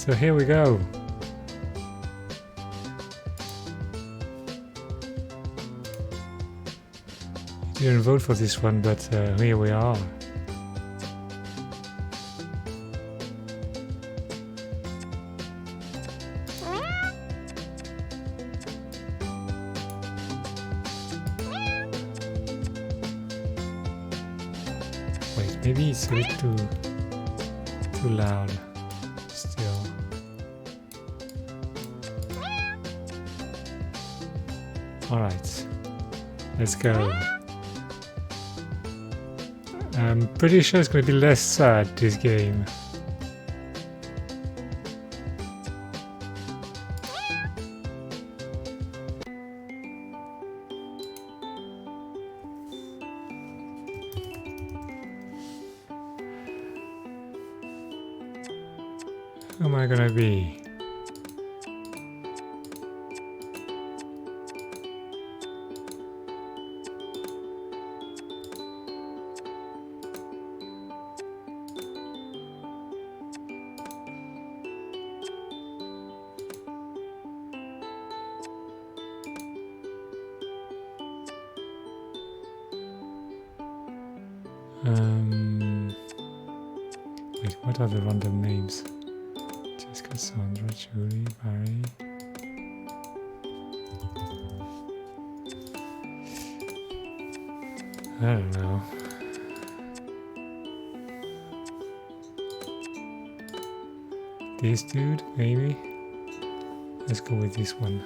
So here we go. Didn't vote for this one, but here we are. Wait, maybe it's a bit too loud still. Alright, let's go. I'm pretty sure it's going to be less sad, this game. Who am I going to be? Wait, what are the random names? Jessica, Sandra, Julie, Barry. I don't know. This dude, maybe? Let's go with this one.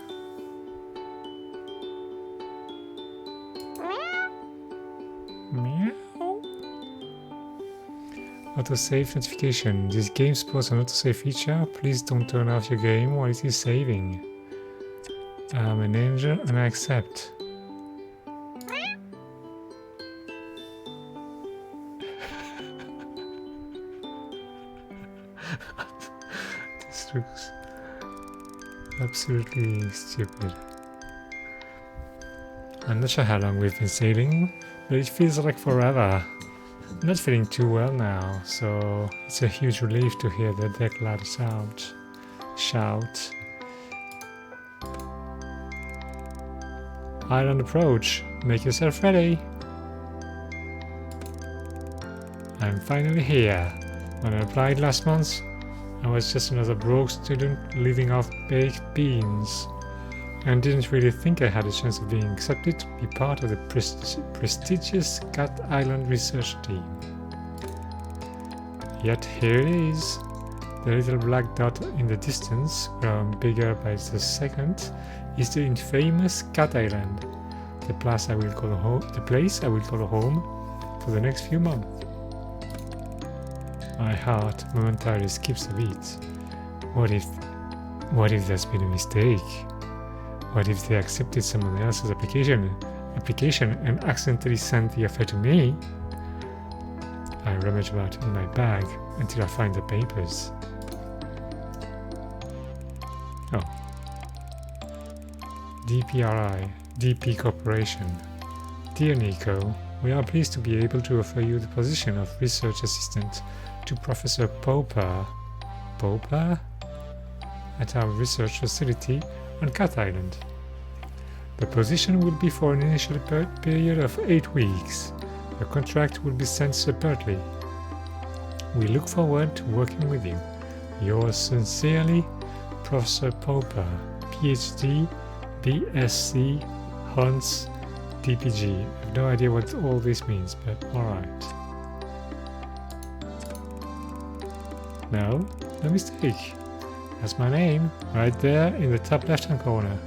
Meow. Autosave notification. This game supports an autosave feature. Please don't turn off your game while it is saving. I'm an angel and I accept. This looks absolutely stupid. I'm not sure how long we've been sailing, but it feels like forever. I'm not feeling too well now, so it's a huge relief to hear the deck loud shout. Island approach, make yourself ready. I'm finally here. When I applied last month, I was just another broke student living off baked beans, and didn't really think I had a chance of being accepted to be part of the prestigious Cat Island research team. Yet here it is. The little black dot in the distance, grown bigger by the second, is the infamous Cat Island, the place I will call home for the next few months. My heart momentarily skips a beat. What if there's been a mistake? What if they accepted someone else's application and accidentally sent the offer to me? I rummage about in my bag until I find the papers. Oh. DP Corporation. Dear Nico, we are pleased to be able to offer you the position of research assistant to Professor Popper at our research facility on Cat Island. The position will be for an initial period of 8 weeks. The contract will be sent separately. We look forward to working with you. Yours sincerely, Professor Popper, PhD, BSc, Hunts, DPG. I have no idea what all this means, but alright. No mistake. That's my name, right there in the top left-hand corner.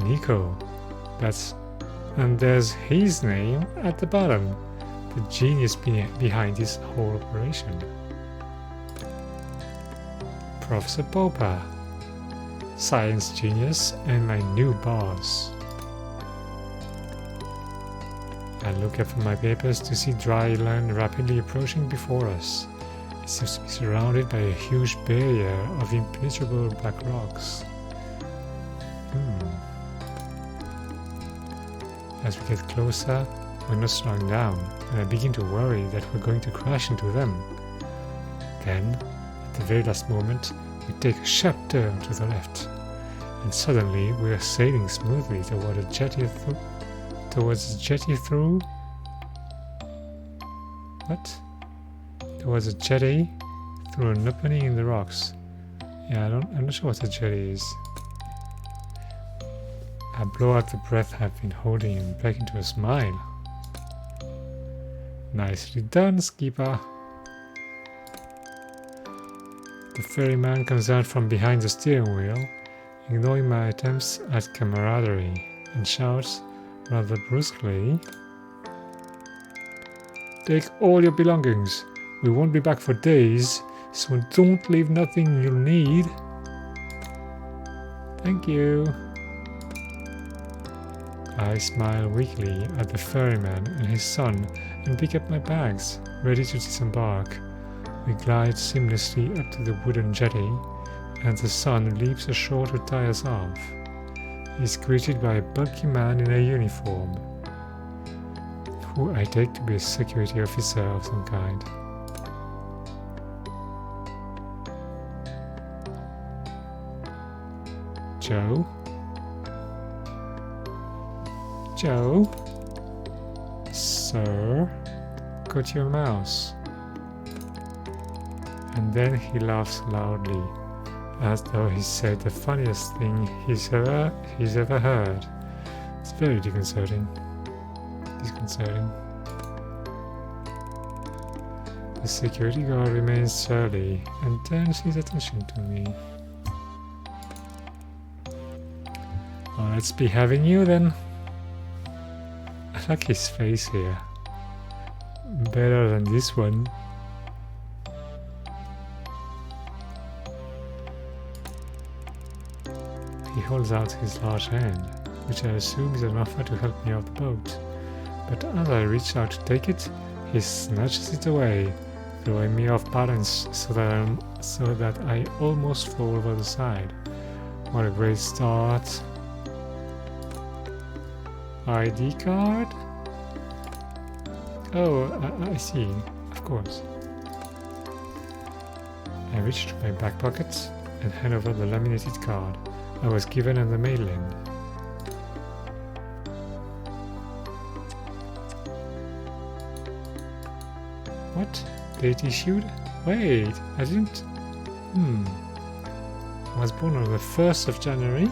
Nico. And there's his name at the bottom. The genius behind this whole operation. Professor Popper. Science genius and my new boss. I look up from my papers to see dry land rapidly approaching before us. It seems to be surrounded by a huge barrier of impenetrable black rocks. As we get closer, we're not slowing down, and I begin to worry that we're going to crash into them. Then, at the very last moment, We take a sharp turn to the left, and suddenly we are sailing smoothly towards a jetty through. What? Towards a jetty through an opening in the rocks. Yeah, I'm not sure what a jetty is. I blow out the breath I've been holding and back into a smile. Nicely done, skipper. The ferryman comes out from behind the steering wheel, ignoring my attempts at camaraderie, and shouts rather brusquely, "Take all your belongings. We won't be back for days, so don't leave nothing you'll need." Thank you. I smile weakly at the ferryman and his son and pick up my bags, ready to disembark. We glide seamlessly up to the wooden jetty, and the son leaps ashore to tie us off. He's greeted by a bulky man in a uniform, who I take to be a security officer of some kind. Joe? Joe? Sir? Got your mouse? And then he laughs loudly, as though he said the funniest thing he's ever heard. It's very disconcerting. The security guard remains surly and turns his attention to me. Well, let's be having you then. I like his face here. Better than this one. He holds out his large hand, which I assume is an offer to help me off the boat. But as I reach out to take it, he snatches it away, throwing me off balance so that I almost fall over the side. What a great start. ID card? Oh, I see. Of course. I reach to my back pocket and hand over the laminated card I was given on the mainland. What? Date issued? Wait, I didn't... I was born on the 1st of January?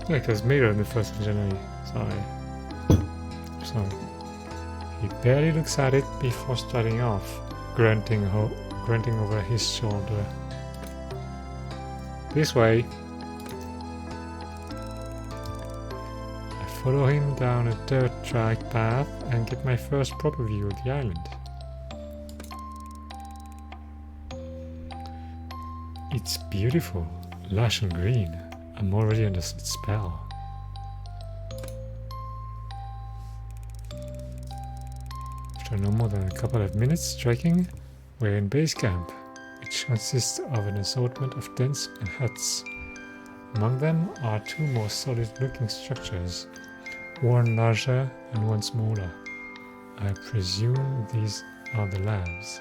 Yeah, it was made on the 1st of January. Sorry. He barely looks at it before starting off, grunting over his shoulder. This way. I follow him down a dirt track path and get my first proper view of the island. It's beautiful, lush and green. I'm already under its spell. After no more than a couple of minutes trekking, we're in base camp, which consists of an assortment of tents and huts. Among them are two more solid-looking structures, one larger and one smaller. I presume these are the labs.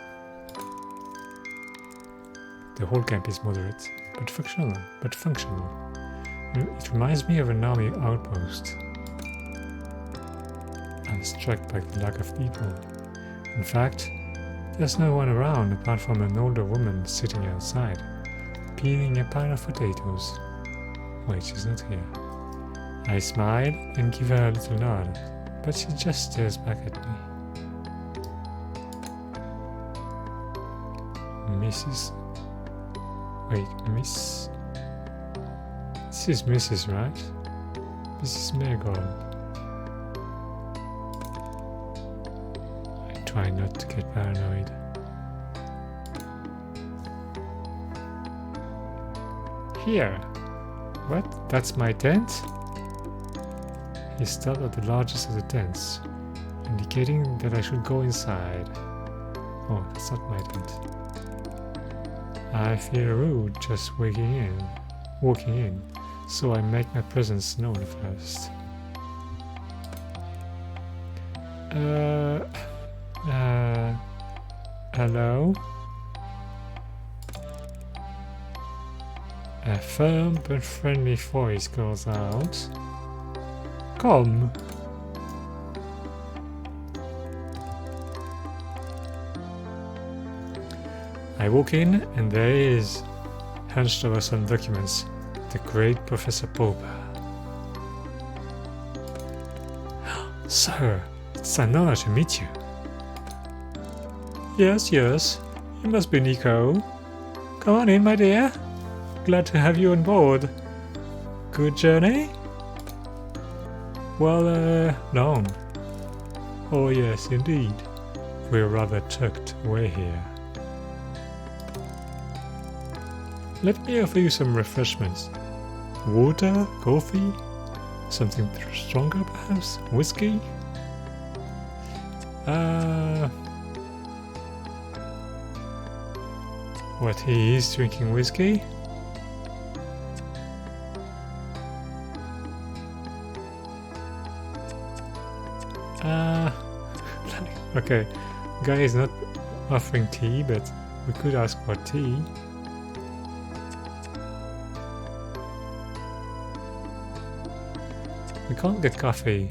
The whole camp is moderate, but functional. It reminds me of an army outpost. I'm struck by the lack of people. In fact, there's no one around apart from an older woman sitting outside, peeling a pile of potatoes. Wait, she's not here. I smile and give her a little nod, but she just stares back at me. Miss... This is Mrs., right? Mrs. Marigold. I try not to get paranoid. Here! What? That's my tent? He stopped at the largest of the tents, indicating that I should go inside. Oh, that's not my tent. I feel rude just walking in, so I make my presence known first. Hello? A firm but friendly voice calls out. Come! I walk in, and there he is, hunched over some documents, the great Professor Popper. Sir, it's an honor to meet you. Yes, yes, you must be Nico. Come on in, my dear. Glad to have you on board. Good journey? Well, long. Oh yes, indeed. We're rather tucked away here. Let me offer you some refreshments. Water, coffee, something stronger perhaps? Whiskey? What, he is drinking whiskey? Okay, guy is not offering tea, but we could ask for tea. We can't get coffee.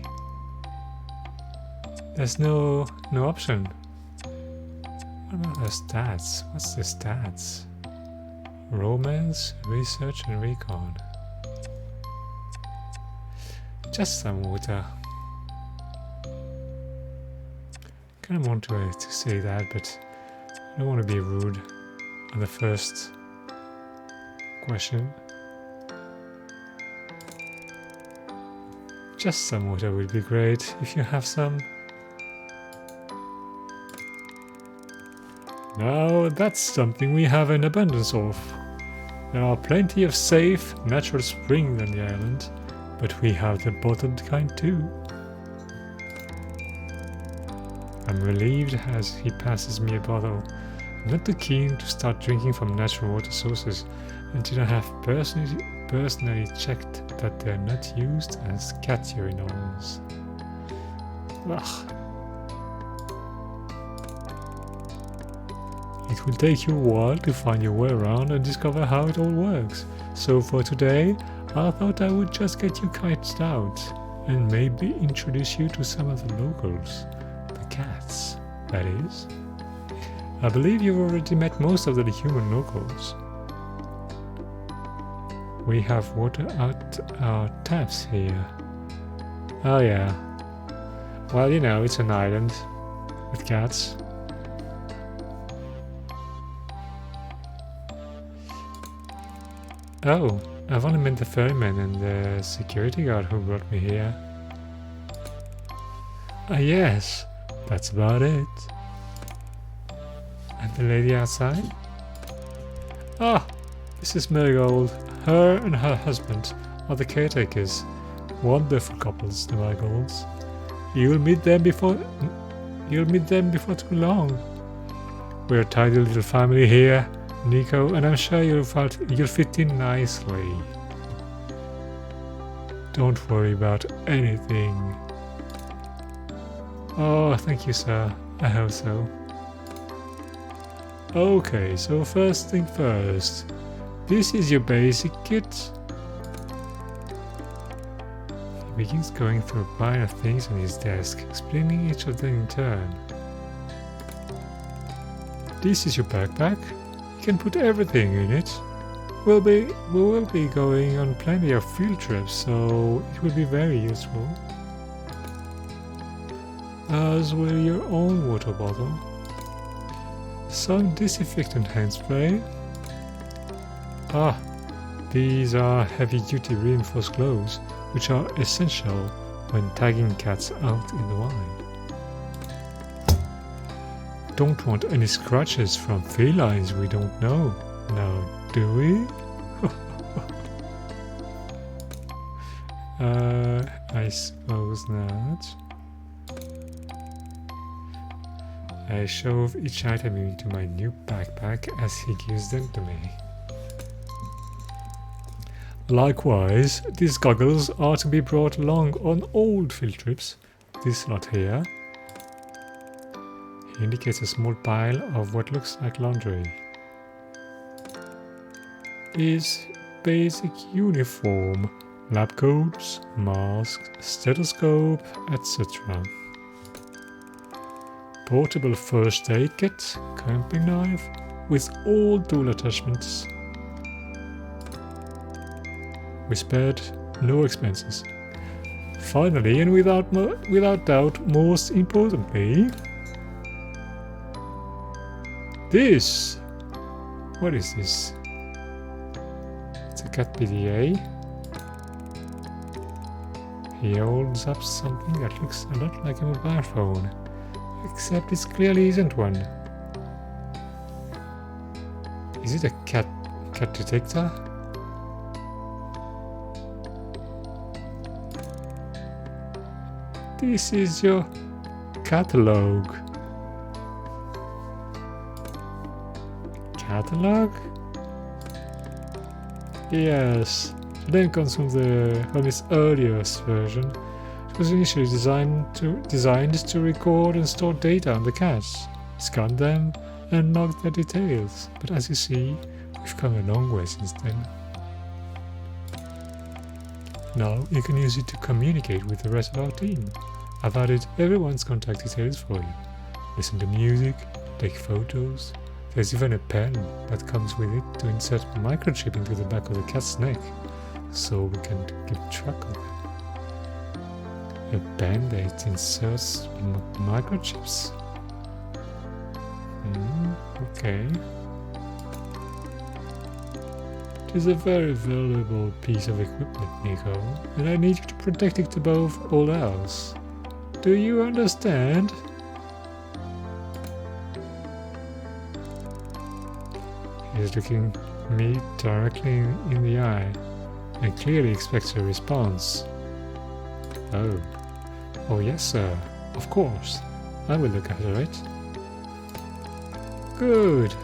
There's no option. What about the stats? What's the stats? Romance, research and recon. Just some water. Kind of want to say that, but I don't want to be rude on the first question. Just some water would be great if you have some. Now that's something we have an abundance of. There are plenty of safe, natural springs on the island, but we have the bottled kind too. I'm relieved as he passes me a bottle. I'm not too keen to start drinking from natural water sources until I have personally checked that they're not used as cat urinals. Ugh. It will take you a while to find your way around and discover how it all works. So for today, I thought I would just get you kited out and maybe introduce you to some of the locals. The cats, that is. I believe you've already met most of the human locals. We have water out our taps here. Oh yeah. Well, you know, it's an island with cats. Oh, I've only met the ferryman and the security guard who brought me here. Ah yes, that's about it. And the lady outside? Ah, this is Marigold. Her and her husband are the caretakers. Wonderful couples, the Marigolds. You'll meet them before too long. We're a tidy little family here, Nico, and I'm sure you'll fit in nicely. Don't worry about anything. Oh, thank you, sir. I hope so. Okay, so first thing first. This is your basic kit. He begins going through a pile of things on his desk, explaining each of them in turn. This is your backpack. You can put everything in it. We will be going on plenty of field trips, so it will be very useful. As will your own water bottle. Some disinfectant hand spray. Ah, these are heavy-duty reinforced gloves, which are essential when tagging cats out in the wild. Don't want any scratches from felines we don't know, now do we? I suppose not. I shove each item into my new backpack as he gives them to me. Likewise, these goggles are to be brought along on old field trips. This lot here indicates a small pile of what looks like laundry. Is basic uniform, lab coats, masks, stethoscope, etc. Portable first aid kit, camping knife with all tool attachments. We spared no expenses. Finally, and without doubt, most importantly, this. What is this? It's a cat PDA. He holds up something that looks a lot like a mobile phone, except it clearly isn't one. Is it a cat detector? This is your catalog. Catalog? Yes, the name comes from its earliest version. It was initially designed to record and store data on the cats, scan them, and log their details. But as you see, we've come a long way since then. Now you can use it to communicate with the rest of our team. I've added everyone's contact details for you. Listen to music, take photos. There's even a pen that comes with it to insert a microchip into the back of the cat's neck, so we can keep track of them. A pen that inserts microchips? Okay. It is a very valuable piece of equipment, Nico, and I need you to protect it above all else. Do you understand? He's looking me directly in the eye and clearly expects a response. Oh yes sir, of course, I will look after it. Good,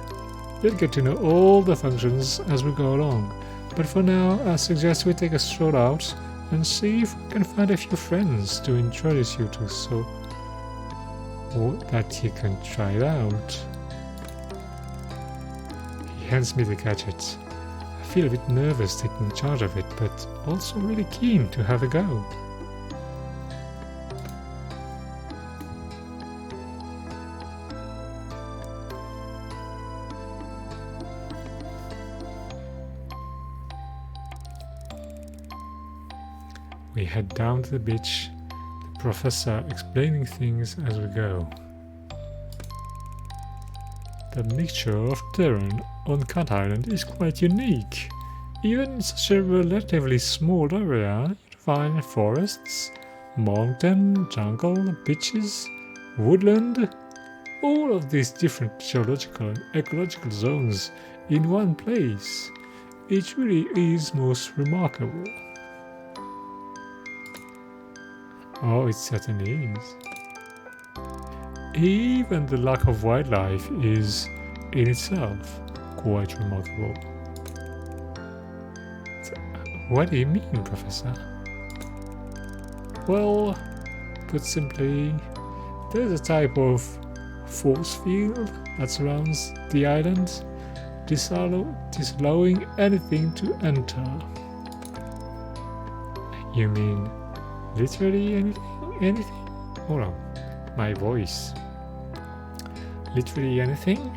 we'll get to know all the functions as we go along, but for now I suggest we take a stroll out and see if we can find a few friends to introduce you to so that you can try it out. He hands me the gadget. I feel a bit nervous taking charge of it, but also really keen to have a go. We head down to the beach, the professor explaining things as we go. The mixture of terrain on Cat Island is quite unique. Even in such a relatively small area, you find forests, mountain, jungle, beaches, woodland, all of these different geological and ecological zones in one place. It really is most remarkable. Oh, it certainly is. Even the lack of wildlife is, in itself, quite remarkable. So, what do you mean, Professor? Well, put simply, there's a type of force field that surrounds the island, disallowing anything to enter. You mean literally anything? Hold on, my voice. Literally anything?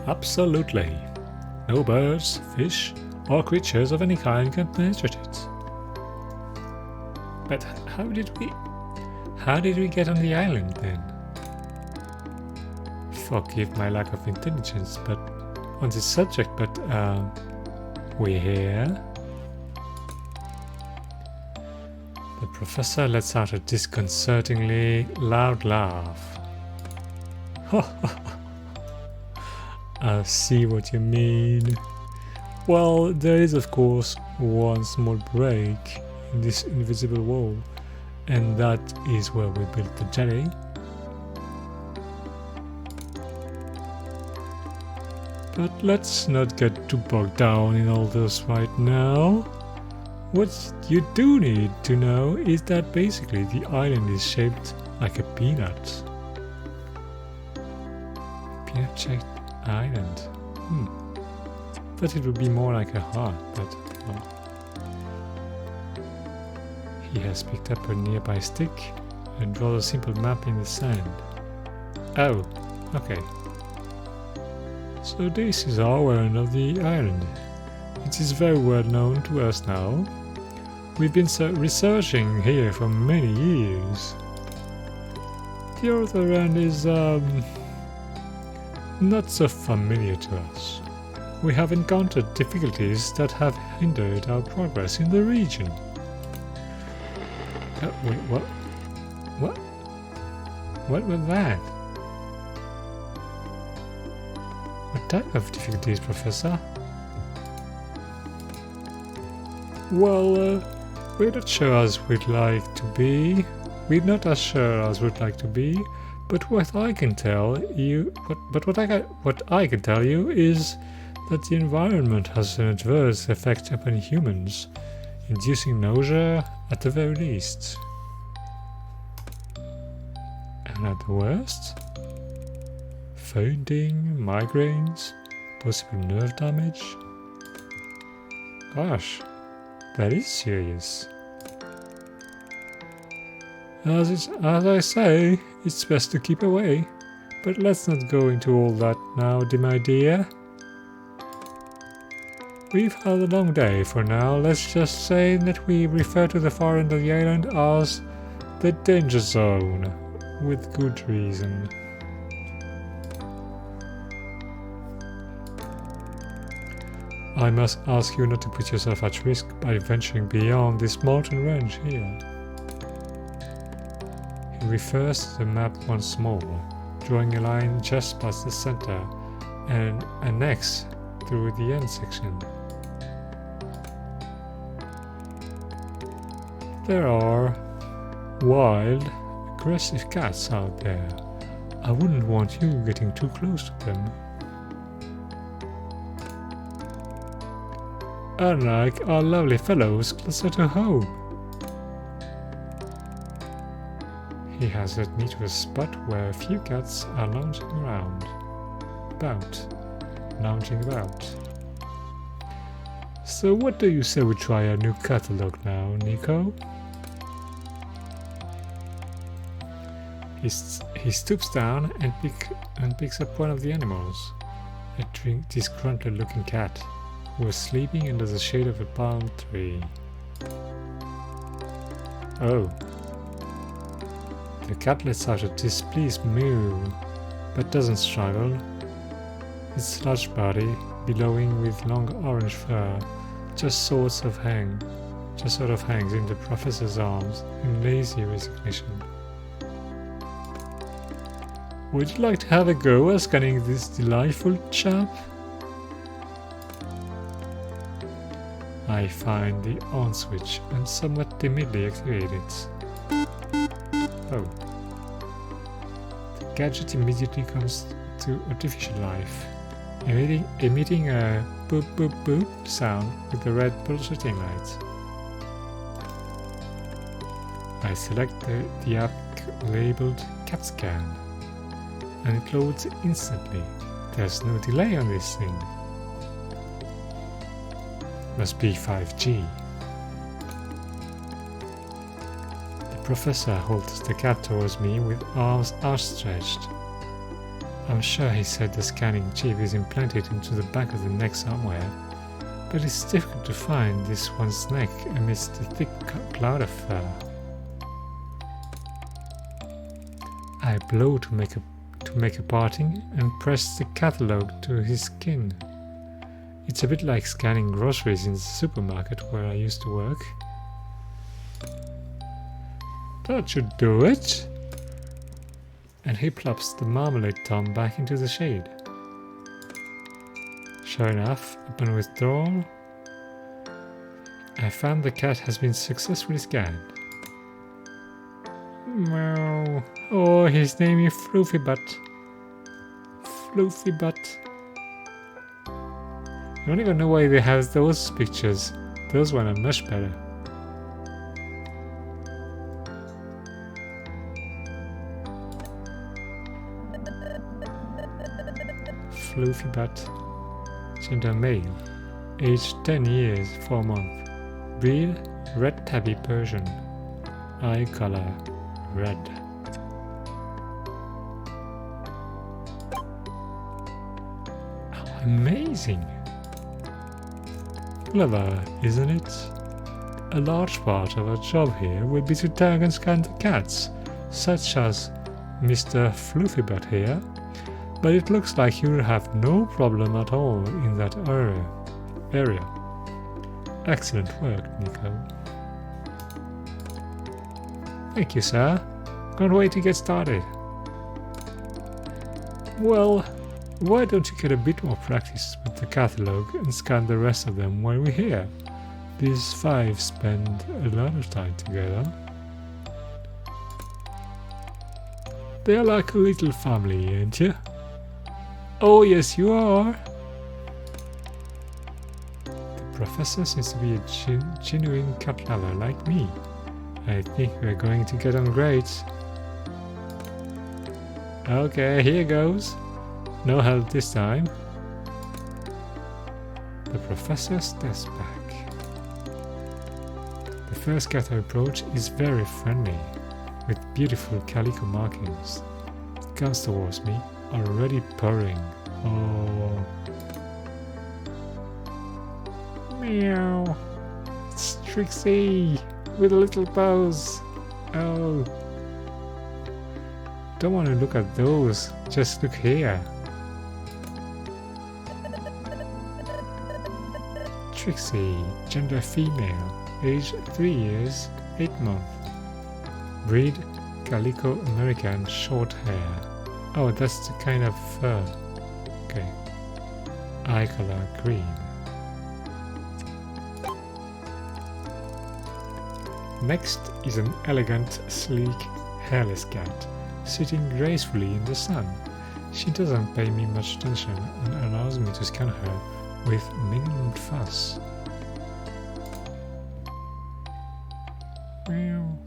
Absolutely. No birds, fish, or creatures of any kind can penetrate it. But how did we get on the island then? Forgive my lack of intelligence, but on this subject, but we're here. The professor lets out a disconcertingly loud laugh. I see what you mean. Well, there is of course one small break in this invisible wall, and that is where we built the jetty. But let's not get too bogged down in all this right now. What you do need to know is that basically the island is shaped like a peanut. Peanut-shaped island. Thought it would be more like a heart, but well. He has picked up a nearby stick and drawn a simple map in the sand. Oh, okay. So this is our end of the island. It is very well known to us now. We've been researching here for many years. The other end is not so familiar to us. We have encountered difficulties that have hindered our progress in the region. Wait, what? What? What was that? What type of difficulties, Professor? Well, we're not sure as we'd like to be. We're not as sure as we'd like to be. But what I can tell you, what I can tell you is that the environment has an adverse effect upon humans, inducing nausea at the very least. And at the worst, fainting, migraines, possible nerve damage. Gosh, that is serious. As I say, it's best to keep away, but let's not go into all that now, my dear. We've had a long day for now. Let's just say that we refer to the far end of the island as the danger zone, with good reason. I must ask you not to put yourself at risk by venturing beyond this mountain range here. He refers to the map once more, drawing a line just past the center and an X through the end section. There are wild, aggressive cats out there. I wouldn't want you getting too close to them. Unlike our lovely fellows closer to home. He has led me to a spot where a few cats are lounging about. So what do you say we try a new catalog now, Nico? He stoops down and picks up one of the animals, a disgruntled-looking cat, who was sleeping under the shade of a palm tree. Oh. The cat lets out a displeased mew, but doesn't struggle. Its large body, billowing with long orange fur, just sort of hangs in the professor's arms in lazy resignation. Would you like to have a go at scanning this delightful chap? I find the on switch and somewhat timidly activate it. Oh. The gadget immediately comes to artificial life, emitting a boop boop boop sound with the red pulsating light. I select the app labeled Cat Scan, and it loads instantly. There's no delay on this thing. Must be 5G. The professor holds the cat towards me with arms outstretched. I'm sure he said the scanning chip is implanted into the back of the neck somewhere, but it's difficult to find this one's neck amidst the thick cloud of fur. I blow to make a parting and press the catalog to his skin. It's a bit like scanning groceries in the supermarket where I used to work. That should do it! And he plops the marmalade Tom back into the shade. Sure enough, upon withdrawal, I found the cat has been successfully scanned. Meow. Oh, his name is Floofy Butt. Floofy Butt. don't even know why they have those pictures. Those ones are much better. Floofy butt. Gender male. Age 10 years, 4 months. Breed red tabby Persian. Eye color red. Oh, amazing! Clever, isn't it? A large part of our job here will be to tag and scan the cats, such as Mr. Floofybutt here, but it looks like you'll have no problem at all in that area. Excellent work, Nico. Thank you, sir. Can't wait to get started. Well, why don't you get a bit more practice with the catalogue and scan the rest of them while we're here? These 5 spend a lot of time together. They're like a little family, ain't you? Oh, yes, you are. The professor seems to be a genuine cat lover like me. I think we're going to get on great. Okay, here goes. No help this time. The professor steps back. The first cat I approach is very friendly, with beautiful calico markings. It comes towards me, already purring. Oh. Meow. It's Trixie with a little paws. Oh. Don't want to look at those, just look here. Trixie, gender female, age 3 years, 8 months. Breed Calico American, short hair. Oh, that's the kind of fur. Okay. Eye color green. Next is an elegant, sleek, hairless cat, sitting gracefully in the sun. She doesn't pay me much attention and allows me to scan her with minimum fuss. Meow.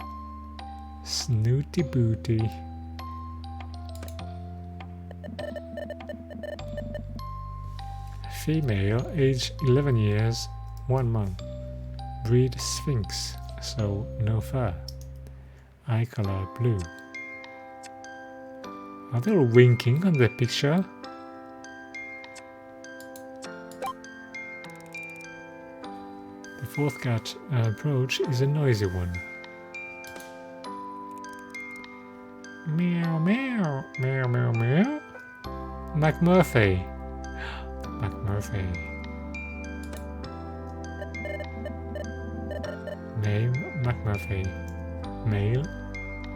Snooty booty. Female, age 11 years, 1 month. Breed Sphinx, so no fur. Eye color blue. Are they all winking on the picture? The fourth cat I approach is a noisy one. Meow meow, meow meow meow. McMurphy. McMurphy. Name McMurphy. Male,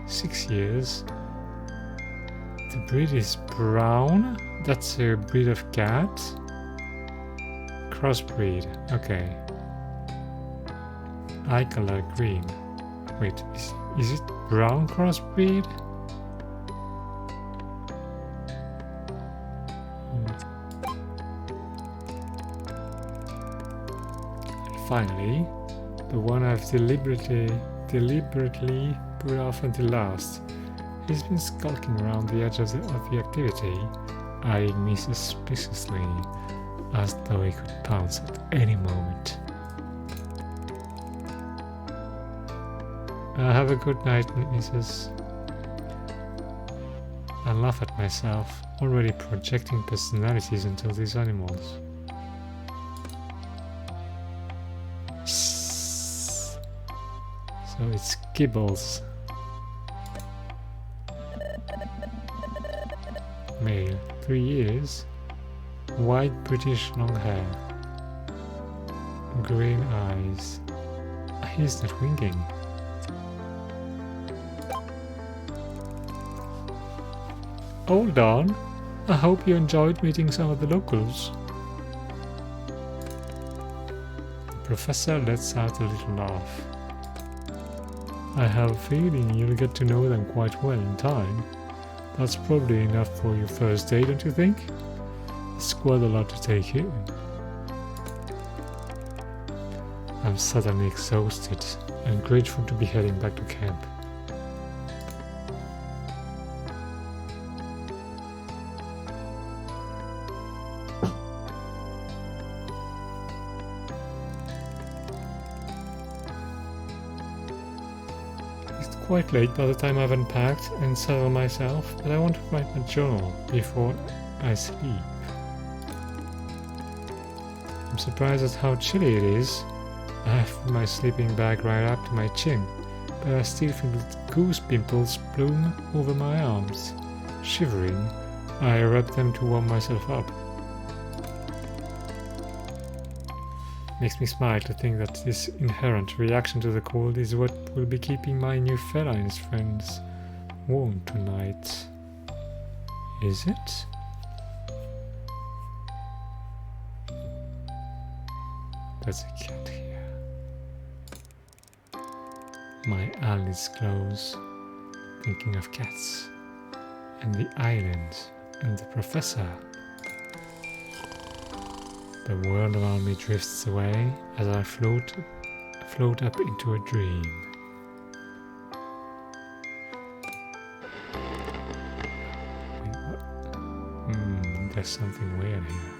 6 years. The breed is brown. That's a breed of cat. Crossbreed. Okay. Eye color green. Wait, is it brown crossbreed? Finally, the one I've deliberately put off until last. He's been skulking around the edge of the activity, eyeing me suspiciously, as though he could pounce at any moment. Have a good night, Mrs. I laugh at myself, already projecting personalities into these animals. So it's Gibbles. Male, 3 years, white British long hair, green eyes. He's not winking. Hold on, I hope you enjoyed meeting some of the locals. The professor lets out a little laugh. I have a feeling you'll get to know them quite well in time. That's probably enough for your first day, don't you think? It's quite a lot to take in. I'm suddenly exhausted and grateful to be heading back to camp. It's quite late by the time I've unpacked and settled myself, but I want to write my journal before I sleep. I'm surprised at how chilly it is. I have my sleeping bag right up to my chin, but I still feel goose pimples bloom over my arms. Shivering, I rub them to warm myself up. Makes me smile to think that this inherent reaction to the cold is what will be keeping my new feline friends warm tonight. Is it? There's a cat here. My eyelids close, thinking of cats, and the island, and the professor. The world around me drifts away as I float up into a dream. Wait, what? There's something weird here.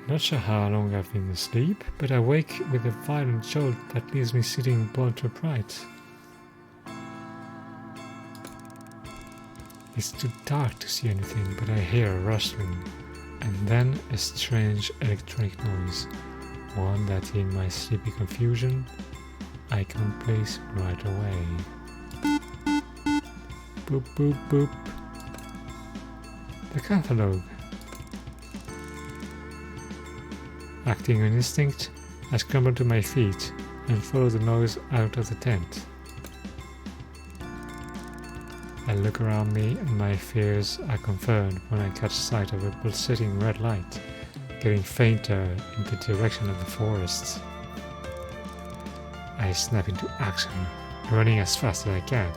Not sure how long I've been asleep, but I wake with a violent jolt that leaves me sitting bolt upright. It's too dark to see anything, but I hear a rustling, and then a strange electronic noise, one that in my sleepy confusion I can't place right away. Boop boop boop. The catalogue. Acting on instinct, I scramble to my feet and follow the noise out of the tent. I look around me and my fears are confirmed when I catch sight of a pulsating red light, getting fainter in the direction of the forest. I snap into action, running as fast as I can.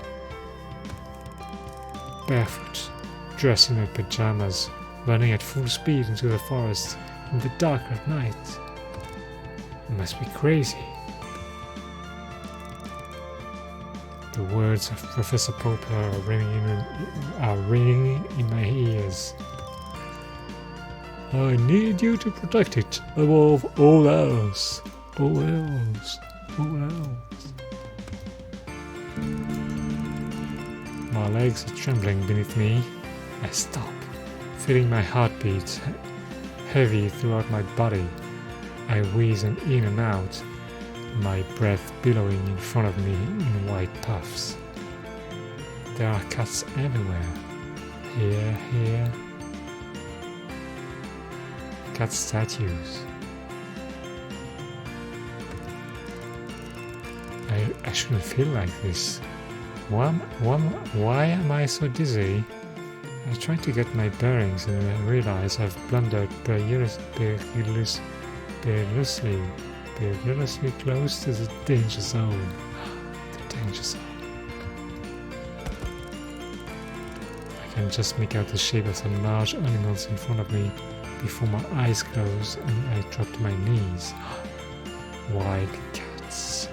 Barefoot, dressed in my pajamas, running at full speed into the forest in the dark of night. I must be crazy. The words of Professor Popper are ringing in my ears. I need you to protect it above all else. All else. All else. My legs are trembling beneath me. I stop, feeling my heartbeat heavy throughout my body. I wheeze in and out, my breath billowing in front of me in white puffs. There are cats everywhere. Here. Cat statues. I shouldn't feel like this. Why am I so dizzy? I try to get my bearings and I realize I've blundered perilously close to the danger zone. The danger zone. I can just make out the shape of some large animals in front of me before my eyes close and I drop to my knees. Wild cats.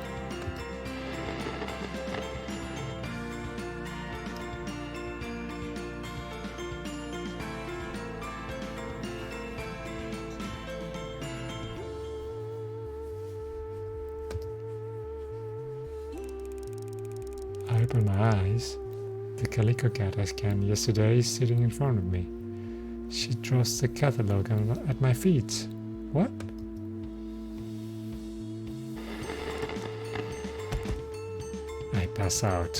I open my eyes. The calico cat I scanned yesterday is sitting in front of me. She trusts the catalogue at my feet. What? I pass out.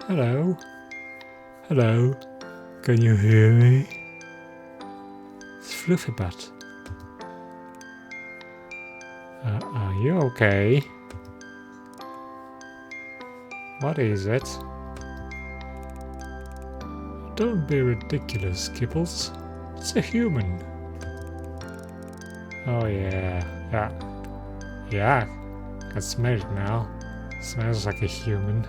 Hello? Hello? Can you hear me? It's Fluffy Butt. Are you okay? What is it? Don't be ridiculous, Kibbles. It's a human. Oh yeah. I can smell it now. Smells like a human.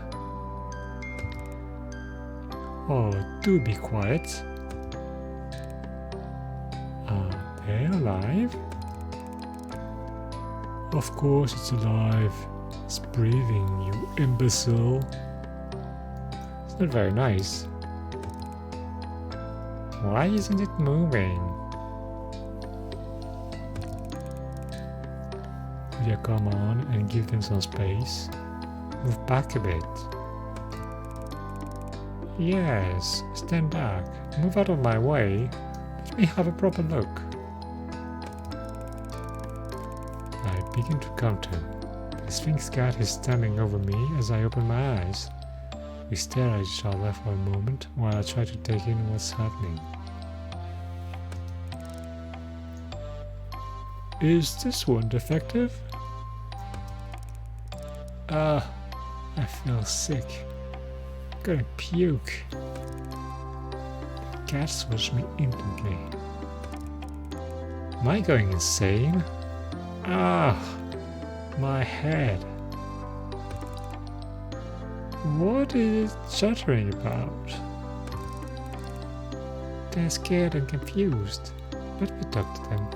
Oh, do be quiet. Are they alive? Of course it's alive. It's breathing, you imbecile. It's not very nice. Why isn't it moving? Will you come on and give them some space? Move back a bit. Yes, stand back. Move out of my way. Let me have a proper look. I begin to counter. The Sphinx cat is standing over me as I open my eyes. We stare at each other for a moment while I try to take in what's happening. Is this one defective? I feel sick. I'm gonna puke. The cat switched me instantly. Am I going insane? My head. What is it chattering about? They're scared and confused. Let me talk to them.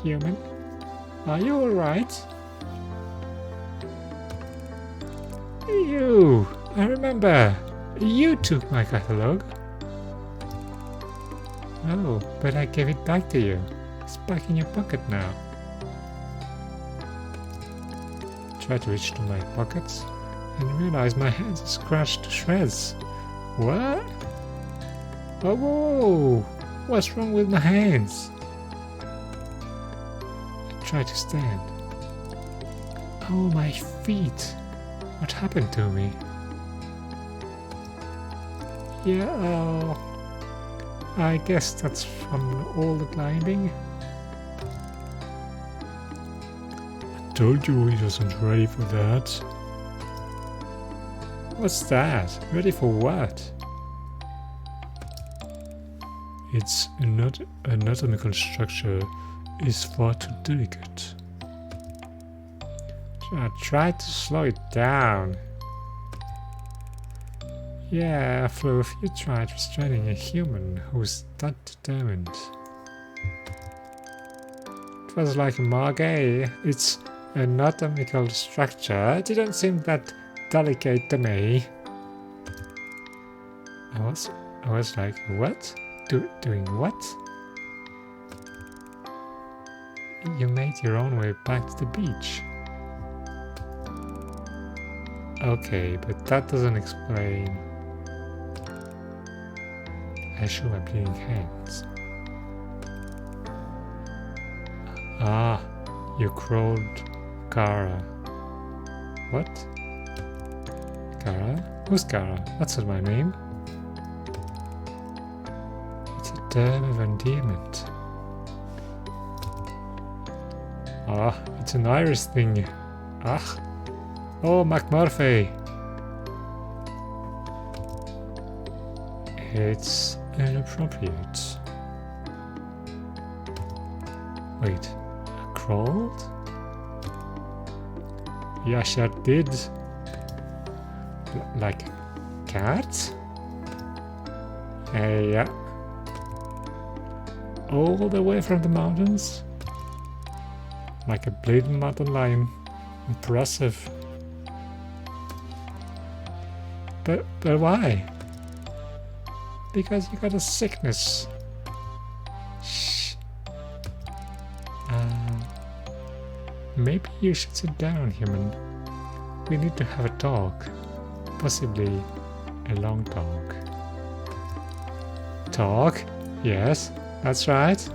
Human? Are you alright? You! I remember! You took my catalogue. Oh, but I gave it back to you. It's back in your pocket now. Try to reach to my pockets and realize my hands are scratched to shreds. What? Oh, whoa! What's wrong with my hands? I try to stand. Oh, my feet! What happened to me? Yeah, I guess that's from all the climbing. I told you he wasn't ready for that. What's that? Ready for what? Its anatomical structure is far too delicate. I tried to slow it down. Yeah, Floof, you tried restraining a human who's that determined. It was like Margay. Its anatomical structure didn't seem that delicate to me. I was like, what? Doing what? You made your own way back to the beach. Okay, but that doesn't explain. I show my bleeding hands. Ah, you crawled Kara. What? Kara? Who's Kara? That's not my name. It's a term of endearment. Ah, it's an Irish thing. Ah. Oh, McMurphy! It's inappropriate. Wait, I crawled? Yeah, sure did. Like a cat? Yeah. All the way from the mountains? Like a bleeding mountain lion. Impressive. But why? Because you got a sickness. Shh. Maybe you should sit down, human. We need to have a talk. Possibly a long talk. Talk? Yes, that's right.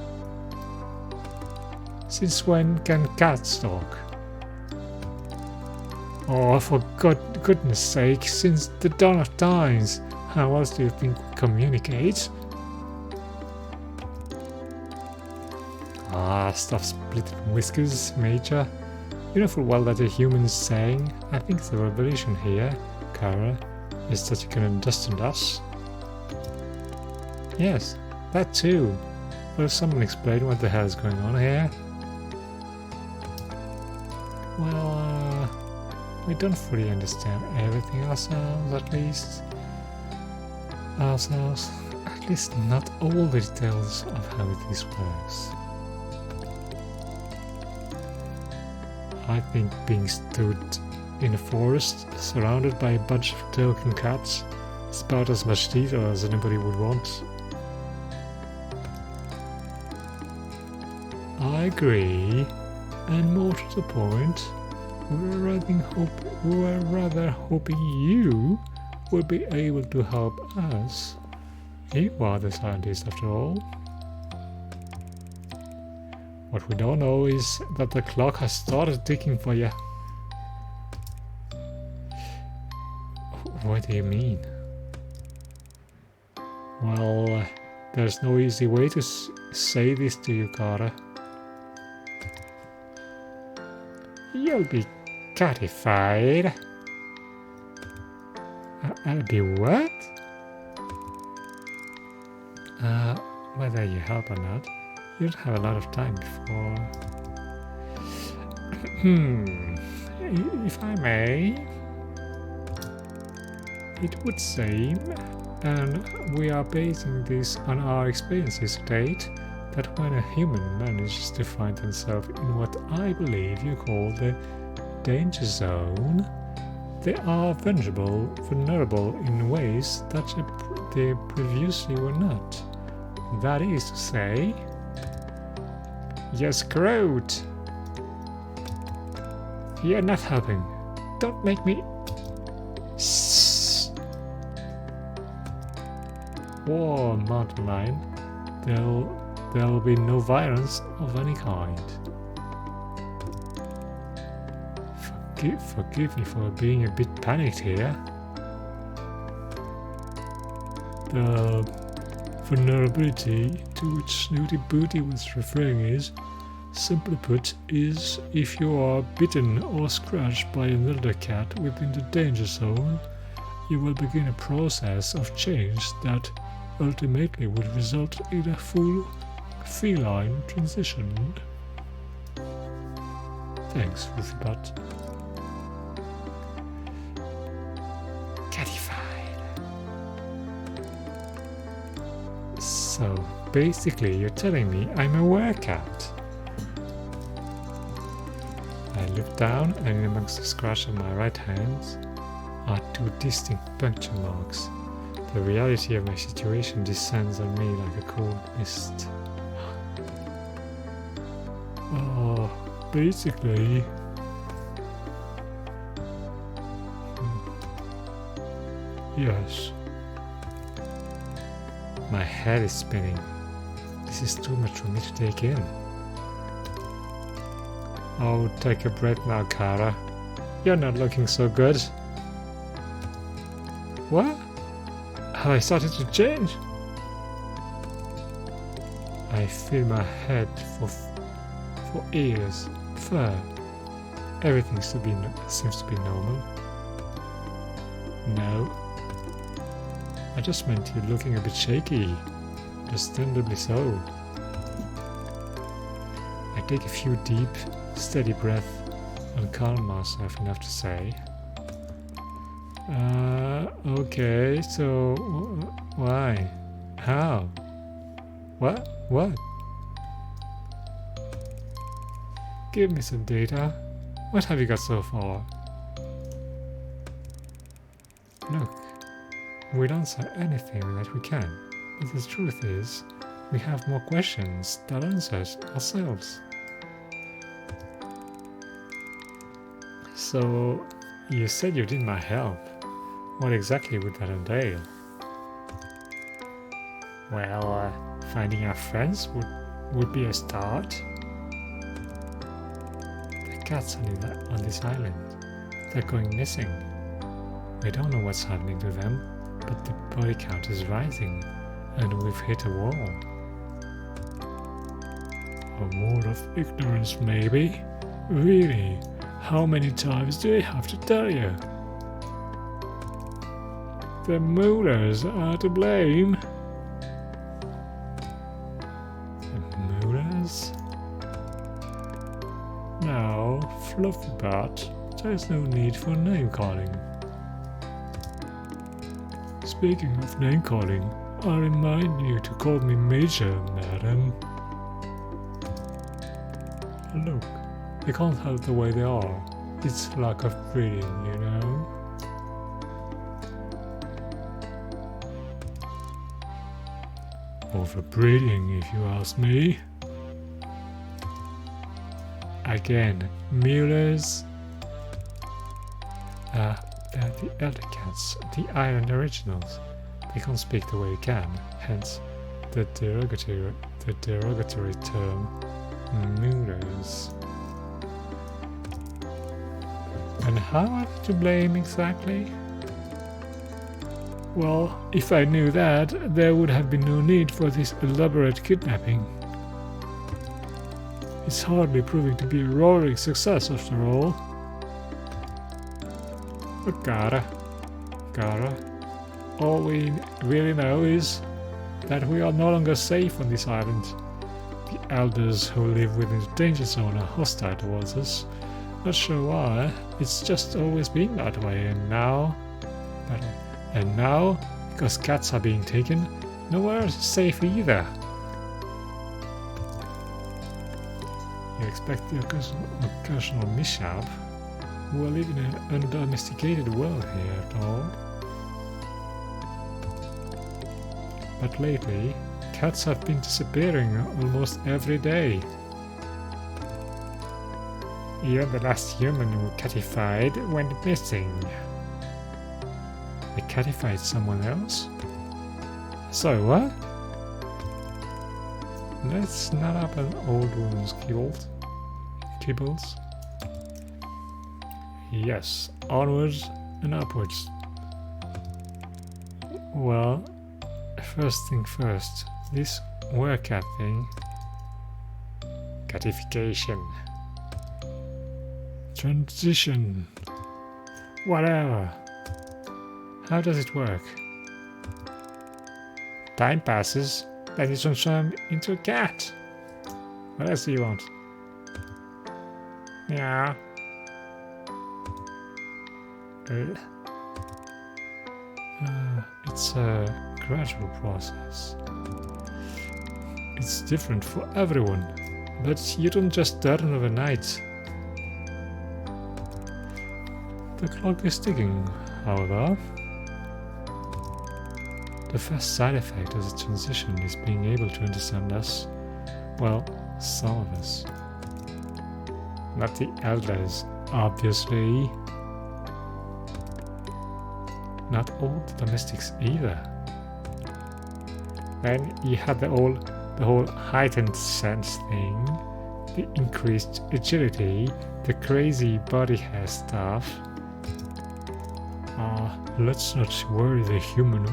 Since when can cats talk? Oh, for goodness sake, since the dawn of times, how else do you think we communicate? Ah, stop splitting whiskers, Major. You know full well that a human is saying, I think the revelation here, Kara, is that you can understand us. Yes, that too. Will someone explain what the hell is going on here? well, we don't fully understand everything ourselves, at least. At least not all the details of how this works. I think being stood in a forest surrounded by a bunch of token cats is about as much detail as anybody would want. I agree, and more to the point, we were rather hoping you would be able to help us. You are the scientist after all. What we don't know is that the clock has started ticking for you. What do you mean? Well, there's no easy way to say this to you, Kara. You'll be catified. I'll be what? Whether you help or not, you don't have a lot of time before. If I may, it would seem, and we are basing this on our experiences to date, that when a human manages to find themselves in what I believe you call the danger zone, they are vulnerable in ways that they previously were not. That is to say, you're screwed. You're not helping. Don't make me... War mountain lion. There will be no violence of any kind. Forgive me for being a bit panicked here. The vulnerability to which Snooty Booty was referring is, simply put, is if you are bitten or scratched by another cat within the danger zone, you will begin a process of change that ultimately would result in a full feline transition. Thanks, Roofy Butt. So, basically, you're telling me I'm a werecat. I look down, and in amongst the scratch on my right hand are two distinct puncture marks. The reality of my situation descends on me like a cold mist. Basically... Yes. My head is spinning. This is too much for me to take in. Oh, take a breath now, Kara. You're not looking so good. What? Have I started to change? I feel my head for ears, fur. Everything seems to be normal. No. I just meant you're looking a bit shaky. Understandably so. I take a few deep, steady breaths and calm myself enough to say, okay, so why? How? What? What? Give me some data. What have you got so far? Look, we'll answer anything that we can, but the truth is, we have more questions than answers ourselves. So, you said you need my help. What exactly would that entail? Well, finding our friends would be a start. The cats on this island, they're going missing. We don't know what's happening to them, but the body count is rising, and we've hit a wall. A wall of ignorance, maybe? Really? How many times do I have to tell you? The Moolers are to blame. The Moolers? No, fluffy part. There's no need for name-calling. Speaking of name-calling, I remind you to call me Major, madam. Look, they can't help the way they are. It's lack of breeding, you know? Overbreeding, if you ask me. Again, Mueller's. They're the elder cats, the island originals. They can't speak the way you can, hence the derogatory term Muellers. And how are they to blame exactly? Well, if I knew that, there would have been no need for this elaborate kidnapping. It's hardly proving to be a roaring success after all. But Gara, all we really know is that we are no longer safe on this island. The elders who live within the danger zone are hostile towards us. Not sure why, it's just always been that way, and now, because cats are being taken, nowhere is safe either. You expect the occasional mishap? We live in an undomesticated world here, after all. But lately, cats have been disappearing almost every day. Even the last human who catified went missing. They catified someone else? So what? Let's not up an old woman's kibbles. Yes, onwards and upwards. Well, first thing first, this werecat thing. Catification. Transition. Whatever. How does it work? Time passes, then you transform into a cat. What else do you want? Yeah. It's a gradual process. It's different for everyone, but you don't just turn overnight. The clock is ticking, however. The first side effect of the transition is being able to understand us. Well, some of us. Not the elders, obviously. Not all the domestics either. Then you had the whole heightened sense thing, the increased agility, the crazy body hair stuff. Let's not worry the human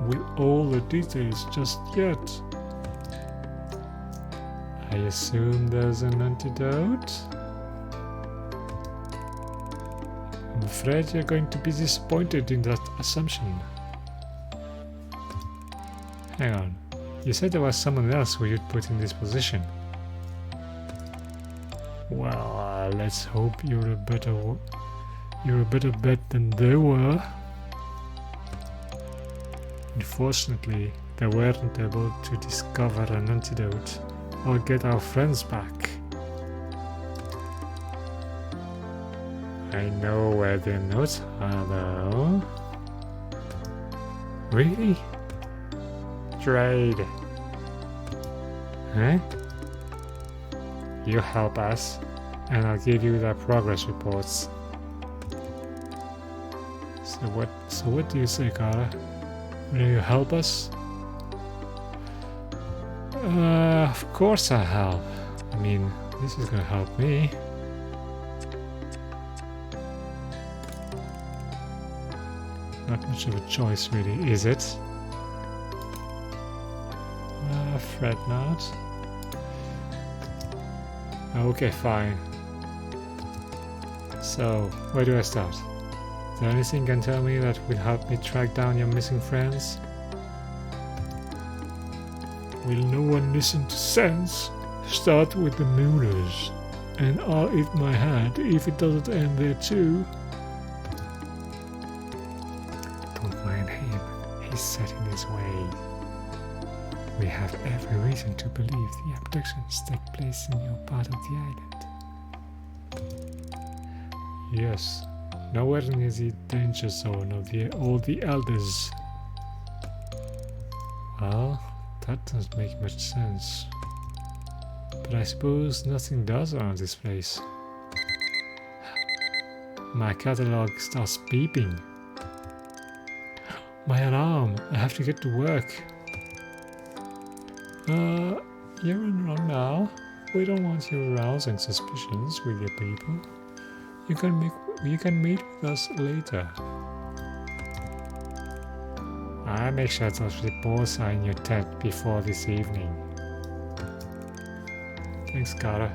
with all the details just yet. I assume there's an antidote? I'm afraid you're going to be disappointed in that assumption. Hang on, you said there was someone else who you'd put in this position. Well, let's hope you're a better bet than they were. Unfortunately, they weren't able to discover an antidote or get our friends back. I know where the notes are though. Really? Trade. Huh? You help us, and I'll give you the progress reports. So what do you say, Kara? Will you help us? Of course I'll help. I mean, this is gonna help me. Not much of a choice really, is it? Fret not. Okay, fine. So, where do I start? Is there anything you can tell me that will help me track down your missing friends? Will no one listen to sense? Start with the Muellers. And I'll eat my hat if it doesn't end there too. Don't mind him. He's set in his way. We have every reason to believe the abductions take place in your part of the island. Yes, nowhere near the danger zone of all the elders. Well, that doesn't make much sense. But I suppose nothing does around this place. My catalog starts beeping. My alarm! I have to get to work. You're on wrong now. We don't want you arousing suspicions with your people. You can meet with us later. I'll make sure those reports are in your tent before this evening. Thanks, Kara.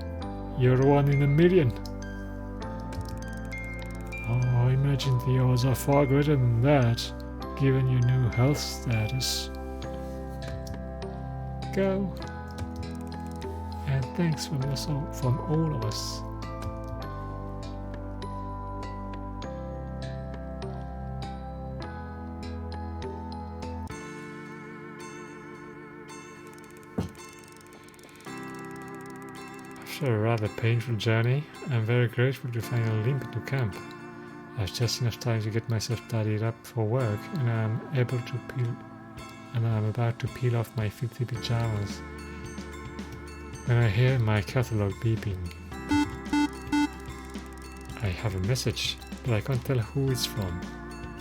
You're one in a million. Oh, I imagine the odds are far greater than that, given your new health status. Go. And thanks from all of us. After a rather painful journey, I'm very grateful to finally limp into camp. I've just enough time to get myself tidied up for work, and I'm about to peel off my filthy pajamas when I hear my catalog beeping. I have a message, but I can't tell who it's from.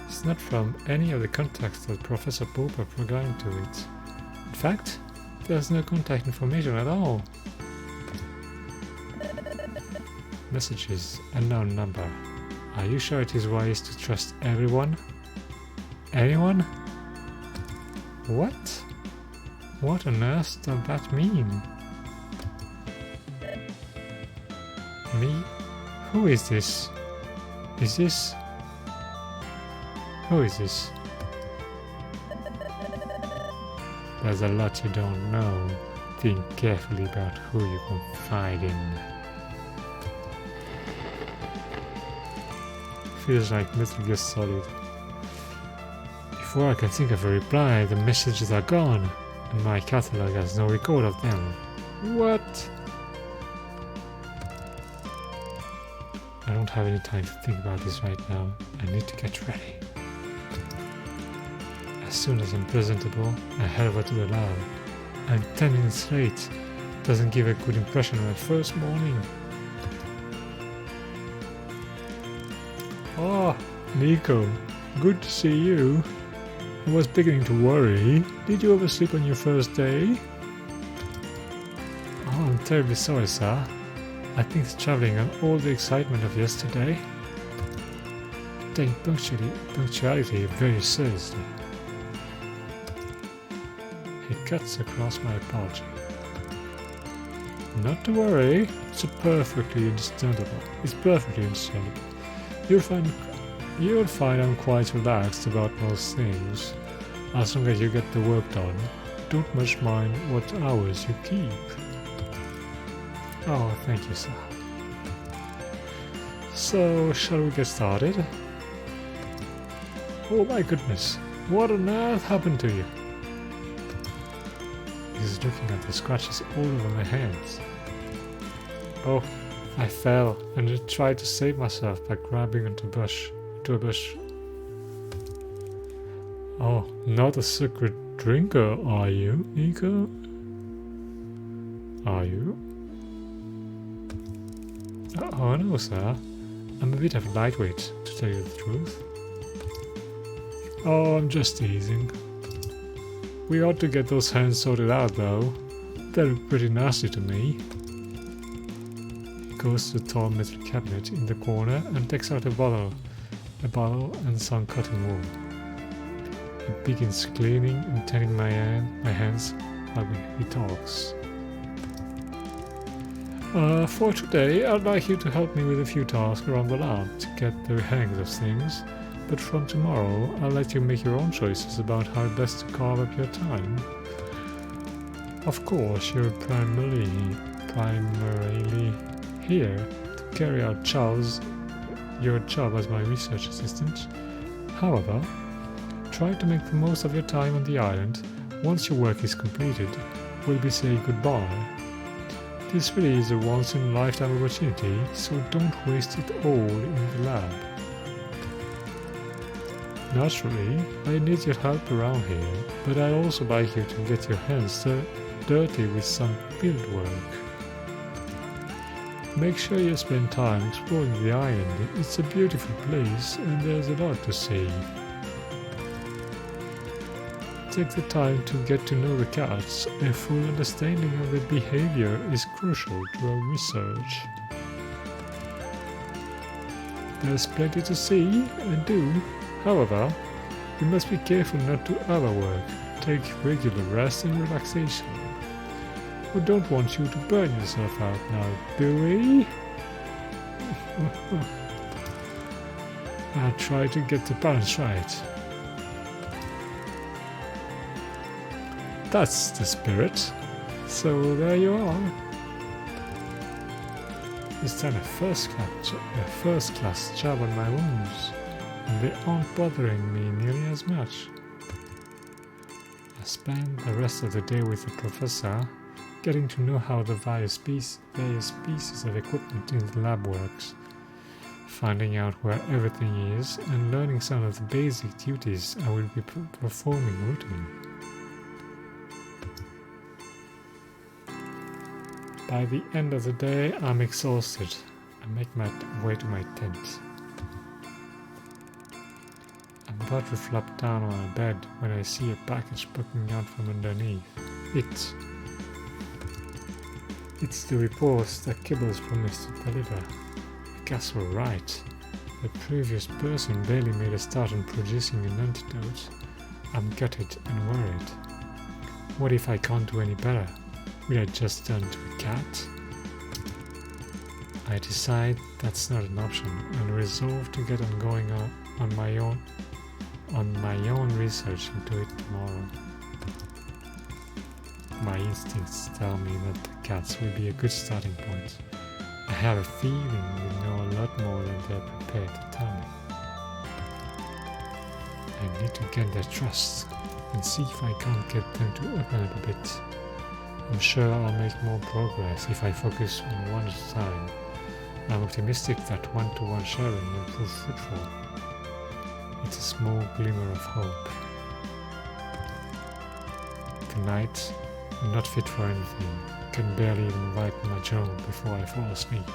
It's not from any of the contacts that Professor Popper programmed to it. In fact, there's no contact information at all. Messages, unknown number. Are you sure it is wise to trust everyone? Anyone? What? What on earth does that mean? Me? Who is this? Is this? Who is this? There's a lot you don't know. Think carefully about who you confide in. Feels like Metal Gear Solid. Before I can think of a reply, the messages are gone, and my catalog has no record of them. What? I don't have any time to think about this right now. I need to get ready. As soon as I'm presentable, I head over to the lab. I'm 10 minutes late. Doesn't give a good impression on my first morning. Oh, Nico, good to see you. I was beginning to worry. Did you oversleep on your first day? Oh, I'm terribly sorry, sir. I think it's travelling on all the excitement of yesterday. Taking punctuality very seriously. He cuts across my apology. Not to worry, it's perfectly understandable. You'll find I'm quite relaxed about most things. As long as you get the work done, don't much mind what hours you keep. Oh, thank you, sir. So, shall we get started? Oh my goodness, what on earth happened to you? He's looking at the scratches all over my hands. Oh, I fell and I tried to save myself by grabbing onto a bush. Oh, not a secret drinker, are you, Nico? Are you? Oh no, sir. I'm a bit of a lightweight, to tell you the truth. Oh, I'm just teasing. We ought to get those hands sorted out, though. They look pretty nasty to me. He goes to the tall metal cabinet in the corner and takes out a bottle and some cotton wool. He begins cleaning and tending my hands while he talks. For today, I'd like you to help me with a few tasks around the lab to get the hang of things, but from tomorrow, I'll let you make your own choices about how best to carve up your time. Of course, you're primarily here to carry out your job as my research assistant. However, try to make the most of your time on the island. Once your work is completed, we'll be saying goodbye. This really is a once-in-a-lifetime opportunity, so don't waste it all in the lab. Naturally, I need your help around here, but I'd also like you to get your hands dirty with some field work. Make sure you spend time exploring the island. It's a beautiful place and there's a lot to see. Take the time to get to know the cats. A full understanding of their behavior is crucial to our research. There's plenty to see and do. However, you must be careful not to overwork. Take regular rest and relaxation. We don't want you to burn yourself out now, do we? I'll try to get the balance right. That's the spirit. So there you are. It's done a first class job on my wounds, and they aren't bothering me nearly as much. I spent the rest of the day with the professor, getting to know how the various pieces of equipment in the lab works, finding out where everything is, and learning some of the basic duties I will be performing routine. By the end of the day, I'm exhausted. I make my way to my tent. I'm about to flop down on my bed when I see a package poking out from underneath. It's the reports that Kibbles promised to deliver. I guess we're right. The previous person barely made a start on producing an antidote. I'm gutted and worried. What if I can't do any better? Will I just turn to a cat? I decide that's not an option and resolve to get on going on my own research into it tomorrow. My instincts tell me that the cats will be a good starting point. I have a feeling we know a lot more than they're prepared to tell me. I need to get their trust and see if I can't get them to open up a bit. I'm sure I'll make more progress if I focus on one at a time. I'm optimistic that one-to-one sharing will prove fruitful. It's a small glimmer of hope. Tonight, I'm not fit for anything. Can barely even wipe my jaw before I fall asleep.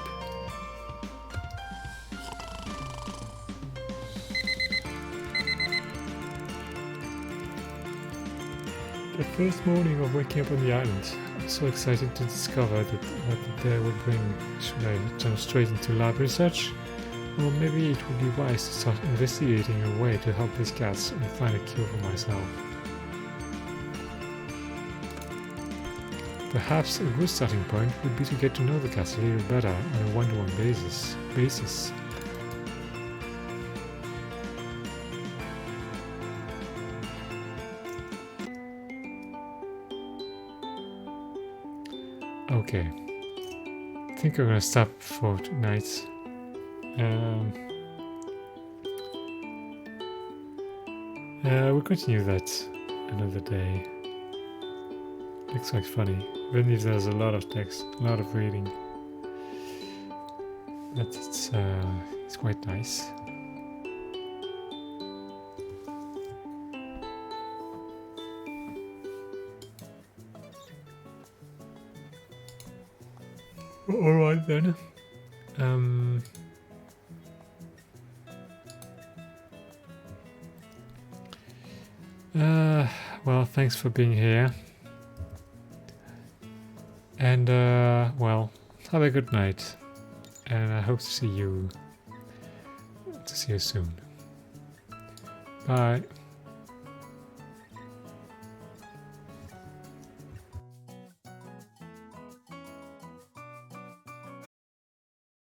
The first morning of waking up on the island, I'm so excited to discover what the day would bring. Should I jump straight into lab research? Or maybe it would be wise to start investigating a way to help these cats and find a cure for myself. Perhaps a good starting point would be to get to know the cats a little better on a one-to-one basis. Okay, I think I'm gonna stop for tonight. We'll continue that another day. Looks quite funny, even if there's a lot of text, a lot of reading. But it's quite nice. Alright then. Well, thanks for being here. And, well, have a good night. And I hope to see you soon. Bye.